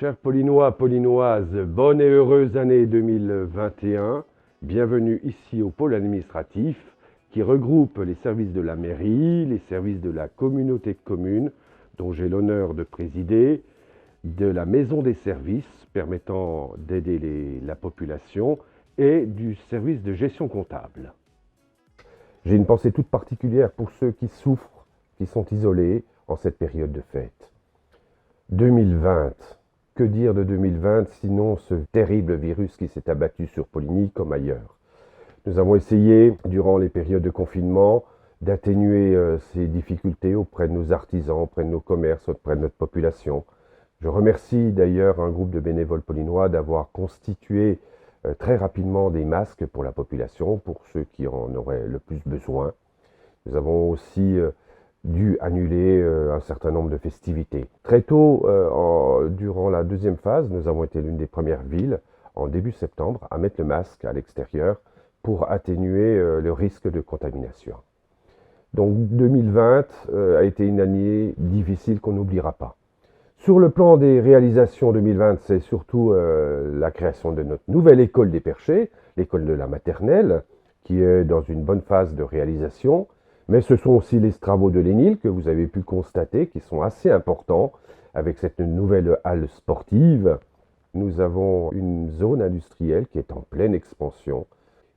Chers Paulinois, Paulinoises, bonne et heureuse année 2021. Bienvenue ici au pôle administratif qui regroupe les services de la mairie, les services de la communauté de communes, dont j'ai l'honneur de présider, de la maison des services permettant d'aider la population et du service de gestion comptable. J'ai une pensée toute particulière pour ceux qui souffrent, qui sont isolés en cette période de fête. 2020. Que dire de 2020 sinon ce terrible virus qui s'est abattu sur Poligny comme ailleurs. Nous avons essayé, durant les périodes de confinement, d'atténuer ces difficultés auprès de nos artisans, auprès de nos commerces, auprès de notre population. Je remercie d'ailleurs un groupe de bénévoles paulinois d'avoir constitué très rapidement des masques pour la population, pour ceux qui en auraient le plus besoin. Nous avons aussi dû annuler un certain nombre de festivités. Très tôt, durant la deuxième phase, nous avons été l'une des premières villes, en début septembre, à mettre le masque à l'extérieur pour atténuer le risque de contamination. Donc 2020 a été une année difficile qu'on n'oubliera pas. Sur le plan des réalisations 2020, c'est surtout la création de notre nouvelle école des Perchés, l'école de la maternelle, qui est dans une bonne phase de réalisation. Mais ce sont aussi les travaux de l'ENIL que vous avez pu constater, qui sont assez importants avec cette nouvelle halle sportive. Nous avons une zone industrielle qui est en pleine expansion.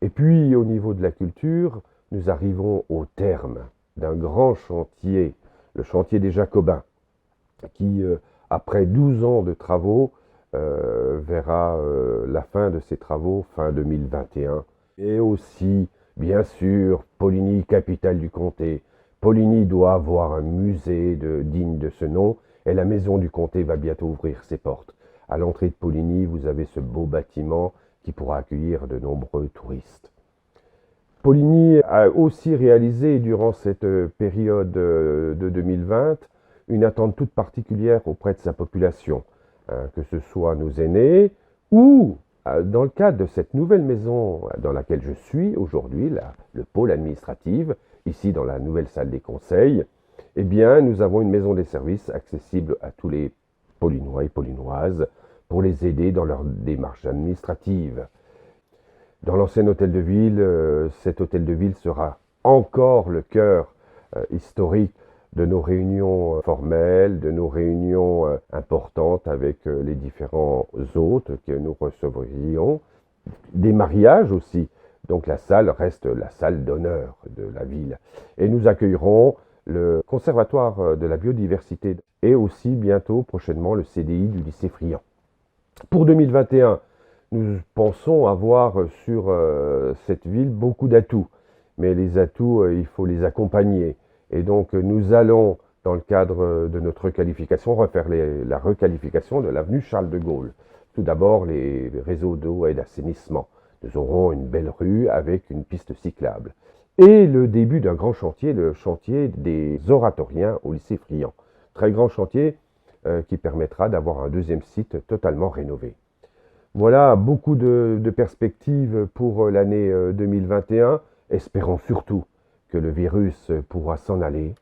Et puis au niveau de la culture, nous arrivons au terme d'un grand chantier, le chantier des Jacobins, qui, après 12 ans de travaux, verra la fin de ces travaux fin 2021. Et aussi, bien sûr, Poligny, capitale du comté. Poligny doit avoir un musée digne de ce nom, et la maison du comté va bientôt ouvrir ses portes. À l'entrée de Poligny, vous avez ce beau bâtiment qui pourra accueillir de nombreux touristes. Poligny a aussi réalisé, durant cette période de 2020, une attente toute particulière auprès de sa population, que ce soit nos aînés ou, dans le cadre de cette nouvelle maison dans laquelle je suis aujourd'hui, le pôle administratif, ici dans la nouvelle salle des conseils, eh bien, nous avons une maison des services accessible à tous les Paulinois et Paulinoises pour les aider dans leur démarche administrative. Dans l'ancien hôtel de ville, cet hôtel de ville sera encore le cœur historique de nos réunions formelles, de nos réunions importantes avec les différents hôtes que nous recevrions, des mariages aussi. Donc la salle reste la salle d'honneur de la ville. Et nous accueillerons le conservatoire de la biodiversité et aussi bientôt, prochainement, le CDI du lycée Friant. Pour 2021, nous pensons avoir sur cette ville beaucoup d'atouts. Mais les atouts, il faut les accompagner. Et donc, nous allons, dans le cadre de notre requalification, refaire la requalification de l'avenue Charles de Gaulle. Tout d'abord, les réseaux d'eau et d'assainissement. Nous aurons une belle rue avec une piste cyclable. Et le début d'un grand chantier, le chantier des oratoriens au lycée Friant. Très grand chantier qui permettra d'avoir un deuxième site totalement rénové. Voilà beaucoup de perspectives pour l'année 2021. Espérons surtout que le virus pourra s'en aller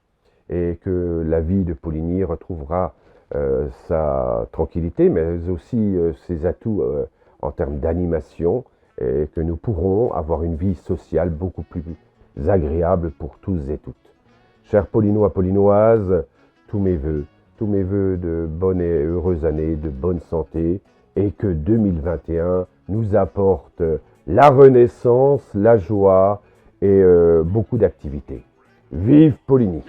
et que la vie de Poligny retrouvera sa tranquillité, mais aussi ses atouts en termes d'animation, et que nous pourrons avoir une vie sociale beaucoup plus agréable pour tous et toutes. Chers Paulinois, Paulinoises, tous mes vœux de bonne et heureuse année, de bonne santé, et que 2021 nous apporte la renaissance, la joie, et beaucoup d'activités. Vive Poligny!